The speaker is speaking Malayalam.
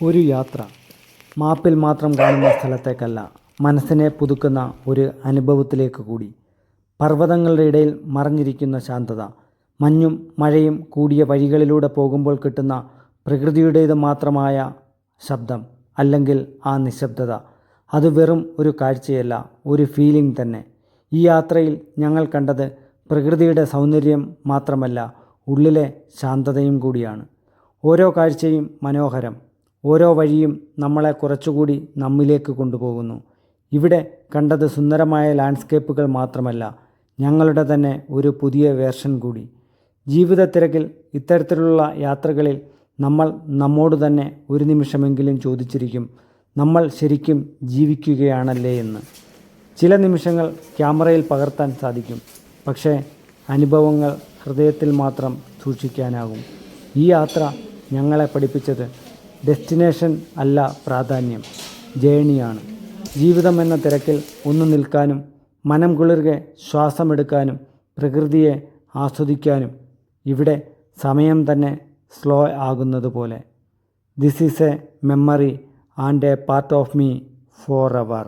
ഒരു യാത്ര മാപ്പിൽ മാത്രം കാണുന്ന സ്ഥലത്തേക്കല്ല, മനസ്സിനെ പുതുക്കുന്ന ഒരു അനുഭവത്തിലേക്ക് കൂടി. പർവ്വതങ്ങളുടെ ഇടയിൽ മറഞ്ഞിരിക്കുന്ന ശാന്തത, മഞ്ഞും മഴയും കൂടിയ വഴികളിലൂടെ പോകുമ്പോൾ കിട്ടുന്ന പ്രകൃതിയുടേത് മാത്രമായ ശബ്ദം, അല്ലെങ്കിൽ ആ നിശബ്ദത, അത് വെറും ഒരു കാഴ്ചയല്ല, ഒരു ഫീലിംഗ് തന്നെ. ഈ യാത്രയിൽ ഞങ്ങൾ കണ്ടത് പ്രകൃതിയുടെ സൗന്ദര്യം മാത്രമല്ല, ഉള്ളിലെ ശാന്തതയും കൂടിയാണ്. ഓരോ കാഴ്ചയും മനോഹരം, ഓരോ വഴിയും നമ്മളെ കുറച്ചുകൂടി നമ്മിലേക്ക് കൊണ്ടുപോകുന്നു. ഇവിടെ കണ്ടത് സുന്ദരമായ ലാൻഡ്സ്കേപ്പുകൾ മാത്രമല്ല, ഞങ്ങളുടെ തന്നെ ഒരു പുതിയ വേർഷൻ കൂടി. ജീവിതത്തിരക്കിൽ ഇത്തരത്തിലുള്ള യാത്രകളിൽ നമ്മൾ നമ്മോട് തന്നെ ഒരു നിമിഷമെങ്കിലും ചോദിച്ചിരിക്കും, നമ്മൾ ശരിക്കും ജീവിക്കുകയാണല്ലേ എന്ന്. ചില നിമിഷങ്ങൾ ക്യാമറയിൽ പകർത്താൻ സാധിക്കും, പക്ഷേ അനുഭവങ്ങൾ ഹൃദയത്തിൽ മാത്രം സൂക്ഷിക്കാനാകും. ഈ യാത്ര ഞങ്ങളെ പഠിപ്പിച്ചത് ഡെസ്റ്റിനേഷൻ അല്ല പ്രാധാന്യം, ജേണിയാണ്. ജീവിതം എന്ന തിരക്കിൽ ഒന്ന് നിൽക്കാനും, മനം കുളിർക്കെ ശ്വാസമെടുക്കാനും, പ്രകൃതിയെ ആസ്വദിക്കാനും ഇവിടെ സമയം തന്നെ സ്ലോ ആകുന്നത് പോലെ. This is A memory and A part of me for ever.